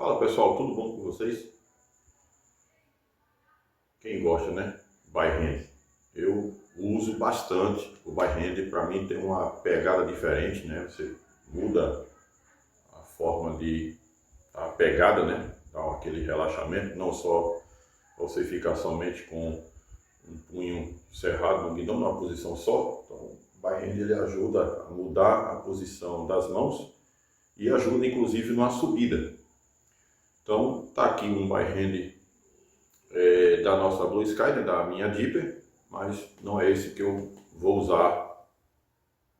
Fala pessoal, tudo bom com vocês? Quem gosta, né? By hand. Eu uso bastante o by hand, para mim tem uma pegada diferente, né? Você muda a forma de a pegada, né? Dá aquele relaxamento, não só você ficar somente com um punho cerrado no guidão numa posição só. Então, o by hand ele ajuda a mudar a posição das mãos e ajuda inclusive numa subida. Então, tá aqui um by hand da nossa Blue Sky, né, da minha Dipper, mas não é esse que eu vou usar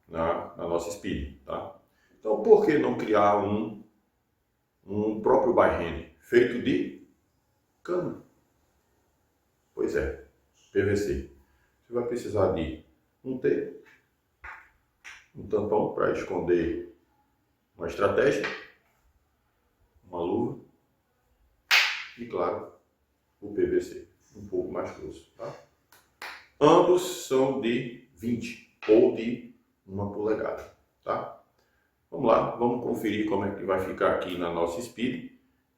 na nossa Speed, tá? Então, por que não criar um próprio by hand feito de cano? Pois é, PVC. Você vai precisar de um T, um tampão para esconder uma estratégia, uma luva e, claro, o PVC, um pouco mais grosso, tá? Ambos são de 20 ou de 1 polegada, tá? Vamos lá, vamos conferir como é que vai ficar aqui na nossa Speed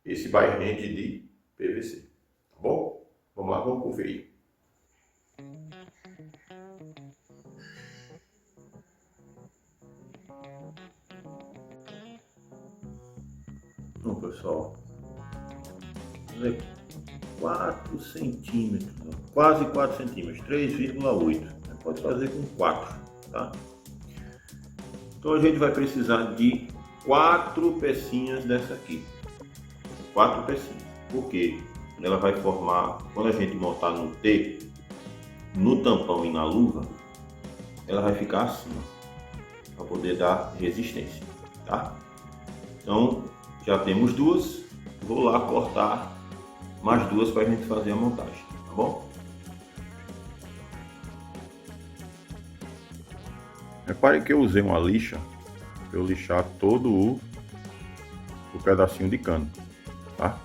esse by hand de PVC, tá bom? Vamos lá, vamos conferir. Bom, pessoal, 4 centímetros, quase 4 centímetros, 3,8. Pode fazer com 4, tá? Então a gente vai precisar de 4 pecinhas dessa aqui. 4 pecinhas. Porque ela vai formar, quando a gente montar no T, no tampão e na luva, ela vai ficar assim, para poder dar resistência, tá? Então já temos duas. Vou lá cortar mais duas para a gente fazer a montagem, tá bom? Repare que eu usei uma lixa para eu lixar todo o pedacinho de cano, tá?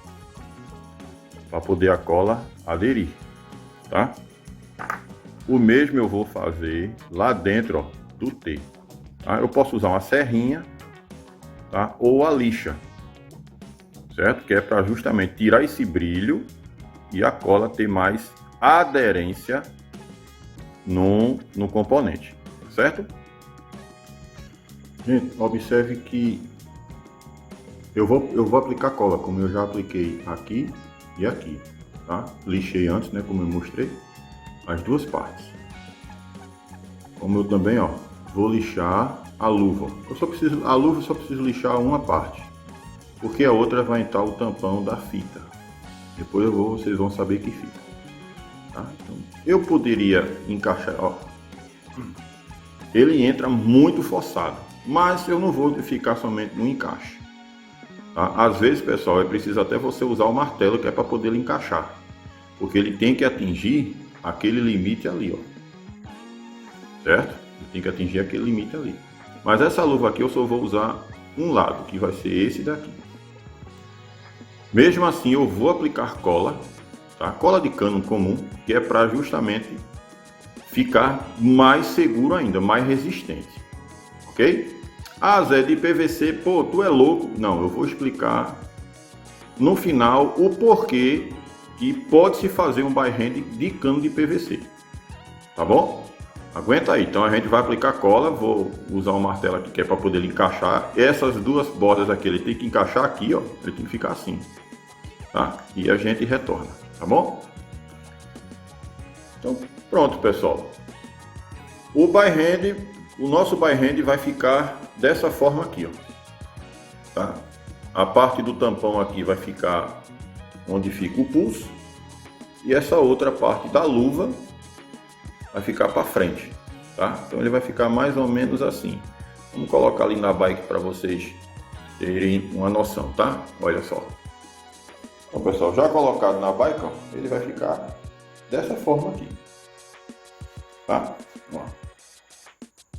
Para poder a cola aderir, tá? O mesmo eu vou fazer lá dentro, ó, do T, tá? Eu posso usar uma serrinha, tá? Ou a lixa, certo? Que é para justamente tirar esse brilho e a cola ter mais aderência no componente, certo? Gente, observe que eu vou aplicar cola, como eu já apliquei aqui e aqui, tá? Lixei antes, né, como eu mostrei, as duas partes. Como eu também, ó, vou lixar a luva. A luva só preciso lixar uma parte, porque a outra vai entrar o tampão da fita. Depois vocês vão saber que fica, tá? Então, eu poderia encaixar, ó, ele entra muito forçado, mas eu não vou ficar somente no encaixe, tá? Às vezes, pessoal, é preciso até você usar o martelo, que é para poder ele encaixar, porque ele tem que atingir aquele limite ali, ó, certo? Ele tem que atingir aquele limite ali. Mas essa luva aqui eu só vou usar um lado, que vai ser esse daqui. Mesmo assim, eu vou aplicar cola, tá? Cola de cano comum, que é para justamente ficar mais seguro ainda, mais resistente, ok? Ah, Zé, de PVC, pô, tu é louco? Não, eu vou explicar no final o porquê que pode-se fazer um by hand de cano de PVC, tá bom? Aguenta aí, então a gente vai aplicar cola, vou usar um martelo aqui que é para poder encaixar. Essas duas bordas aqui, ele tem que encaixar aqui, ó, ele tem que ficar assim, tá? E a gente retorna, tá bom? Então, pronto, pessoal. O nosso by hand vai ficar dessa forma aqui, ó, tá? A parte do tampão aqui vai ficar onde fica o pulso e essa outra parte da luva vai ficar para frente, tá? Então ele vai ficar mais ou menos assim. Vamos colocar ali na bike para vocês terem uma noção, tá? Olha só. Então, pessoal, já colocado na bike, ó, ele vai ficar dessa forma aqui, tá? Ó.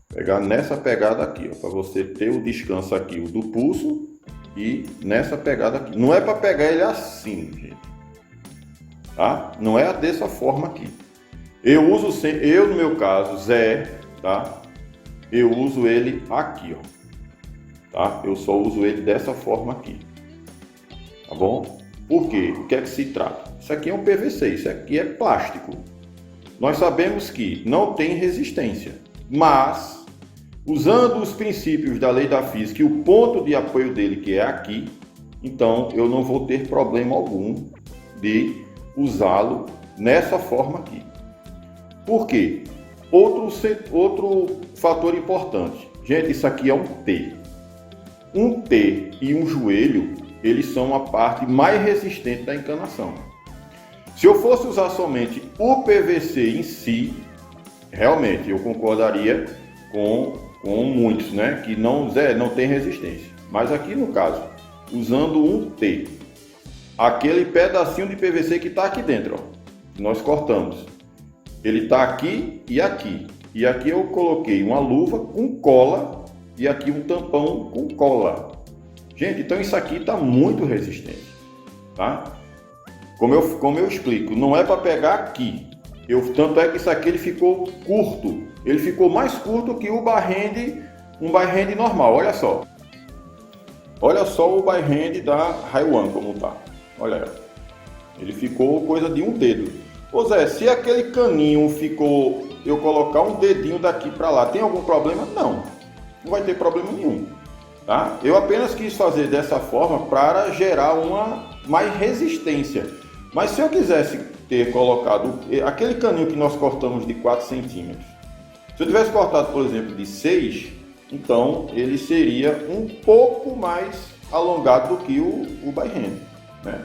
Pegar nessa pegada aqui, ó, para você ter o descanso aqui, o do pulso, e nessa pegada aqui. Não é para pegar ele assim, gente, tá? Não é dessa forma aqui. Eu no meu caso, Zé, tá? Eu uso ele aqui, ó, tá? Eu só uso ele dessa forma aqui. tá bom? Por quê? O que é que se trata? Isso aqui é um PVC, isso aqui é plástico. Nós sabemos que não tem resistência, mas usando os princípios da lei da física e o ponto de apoio dele, que é aqui, então eu não vou ter problema algum de usá-lo nessa forma aqui. Por quê? Outro fator importante. Gente, isso aqui é um T. Um T e um joelho, eles são a parte mais resistente da encanação. Se eu fosse usar somente o PVC em si, realmente eu concordaria com muitos, né, que não tem resistência. Mas aqui no caso, usando um T, aquele pedacinho de PVC que está aqui dentro, ó, nós cortamos, ele está aqui e aqui. E aqui eu coloquei uma luva com cola e aqui um tampão com cola. Gente, então isso aqui está muito resistente, tá? Como eu explico, não é para pegar aqui. Tanto é que isso aqui ele ficou curto. Ele ficou mais curto que o by-hand, um by-hand normal. Olha só. Olha só o by-hand da Haiwan como tá. Olha aí. Ele ficou coisa de um dedo. Ô Zé, se aquele caninho ficou, eu colocar um dedinho daqui para lá, tem algum problema? Não. Não vai ter problema nenhum. Tá? Eu apenas quis fazer dessa forma para gerar uma mais resistência. Mas se eu quisesse ter colocado aquele caninho que nós cortamos de 4 centímetros, se eu tivesse cortado, por exemplo, de 6, então ele seria um pouco mais alongado do que o by-hand, né?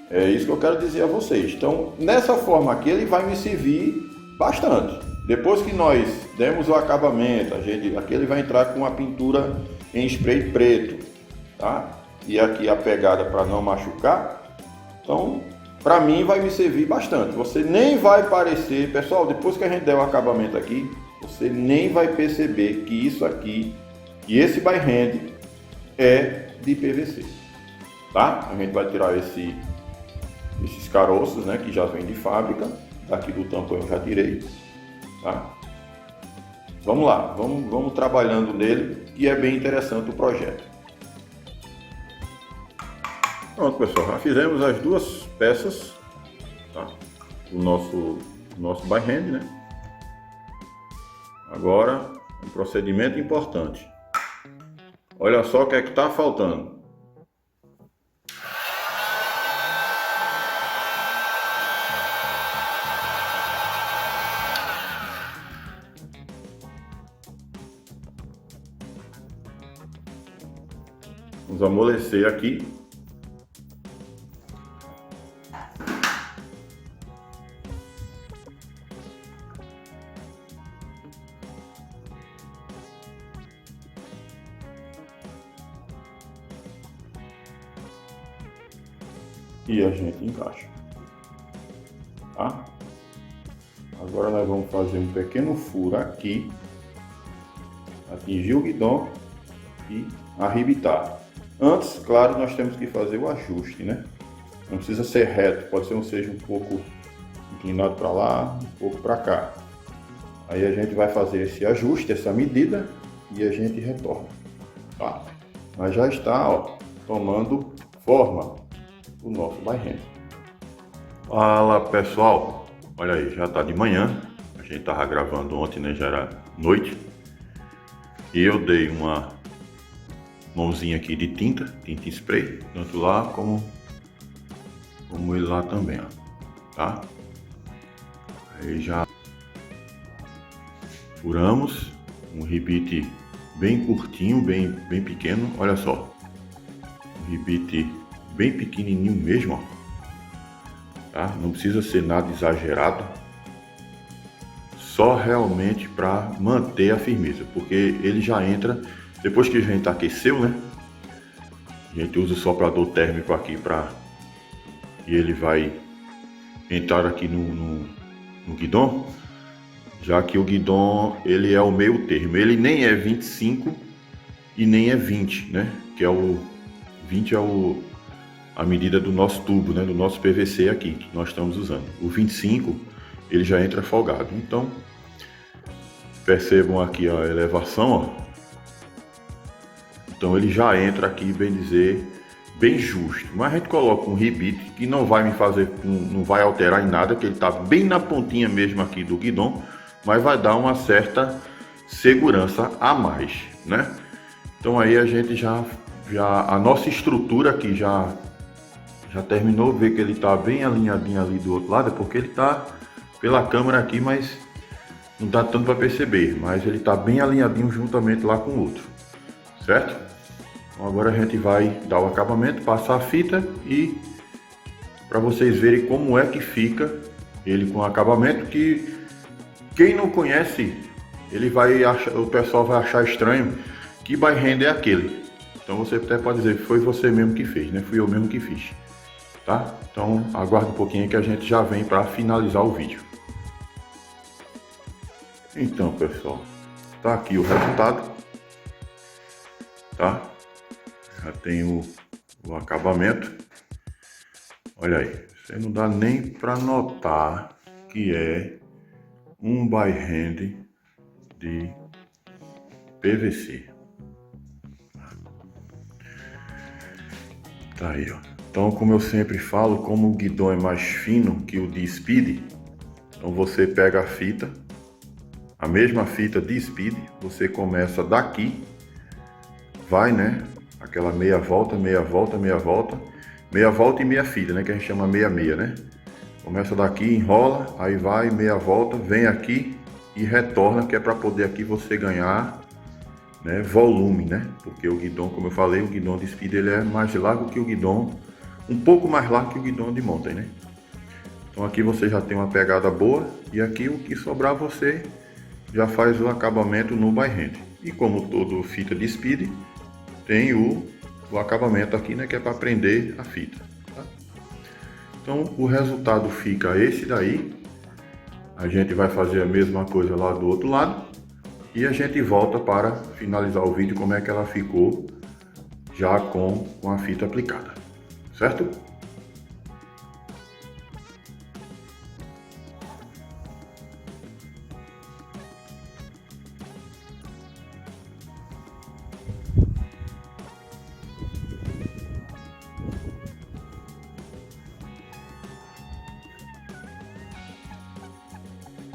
É isso que eu quero dizer a vocês. Então, nessa forma aqui, ele vai me servir bastante. Depois que nós demos o acabamento, aqui ele vai entrar com a pintura em spray preto, tá? E aqui a pegada para não machucar. Então, para mim vai me servir bastante. Você nem vai parecer, pessoal, depois que a gente der o acabamento aqui, você nem vai perceber que isso aqui, que esse by-hand é de PVC, tá? A gente vai tirar esses caroços, né, que já vem de fábrica. Daqui do tampão eu já tirei, tá? Vamos lá, vamos trabalhando nele, que é bem interessante o projeto. Pronto, pessoal, já fizemos as duas peças, tá? O nosso by-hand, né? Agora, um procedimento importante. Olha só o que é que está faltando. Vamos amolecer aqui. E a gente encaixa, tá? Agora nós vamos fazer um pequeno furo aqui, atingir o guidão e arrebitar. Antes, claro, nós temos que fazer o ajuste, né? Não precisa ser reto, pode ser seja um pouco inclinado para lá, um pouco para cá. Aí a gente vai fazer esse ajuste, essa medida, e a gente retorna, tá? Mas já está, ó, tomando forma o nosso by-hand. Fala, pessoal, olha aí, já está de manhã. A gente estava gravando ontem, né? Já era noite. E eu dei uma mãozinha aqui de tinta spray, tanto lá como ele lá também, ó, tá? Aí já furamos um ribite bem curtinho, bem pequeno, olha só, um ribite bem pequenininho mesmo, ó, tá? Não precisa ser nada exagerado, só realmente para manter a firmeza, porque ele já entra depois que a gente aqueceu, né? A gente usa o soprador térmico aqui e ele vai entrar aqui no guidão, já que o guidão ele é o meio termo, ele nem é 25 e nem é 20, né? Que é o 20 é a medida do nosso tubo, né? Do nosso PVC aqui que nós estamos usando. O 25 ele já entra folgado. Então percebam aqui a elevação, ó. Então ele já entra aqui, bem dizer, bem justo, mas a gente coloca um rebite que não vai me fazer, não vai alterar em nada, que ele está bem na pontinha mesmo aqui do guidão, mas vai dar uma certa segurança a mais, né? Então aí a gente já a nossa estrutura aqui já terminou, ver que ele está bem alinhadinho ali do outro lado, porque ele está pela câmera aqui, mas não dá tanto para perceber, mas ele está bem alinhadinho juntamente lá com o outro, certo? Então agora a gente vai dar o acabamento, passar a fita e para vocês verem como é que fica ele com o acabamento, que quem não conhece, ele vai achar, o pessoal vai achar estranho que by hand é aquele. Então você até pode dizer que foi você mesmo que fez, né? Fui eu mesmo que fiz, tá? Então aguarde um pouquinho que a gente já vem para finalizar o vídeo. Então, pessoal, tá aqui o resultado, tá? Já tem o acabamento. Olha aí, você não dá nem para notar que é um by hand de PVC. Tá aí, ó. Então, como eu sempre falo, como o guidão é mais fino que o de Speed, então você pega a fita, a mesma fita de Speed, você começa daqui, vai, né? Aquela meia volta, meia volta, meia volta, meia volta e meia fita, né? Que a gente chama meia-meia, né? Começa daqui, enrola, aí vai, meia volta, vem aqui e retorna, que é para poder aqui você ganhar, né, volume, né? Porque o guidão, como eu falei, o guidão de Speed ele é mais largo que o guidão, um pouco mais largo que o guidão de Mountain, né? Então aqui você já tem uma pegada boa e aqui o que sobrar você já faz o acabamento no by hand. E como todo fita de Speed, tem o acabamento aqui, né, que é para prender a fita, tá? Então o resultado fica esse daí. A gente vai fazer a mesma coisa lá do outro lado e a gente volta para finalizar o vídeo como é que ela ficou já com a fita aplicada, certo?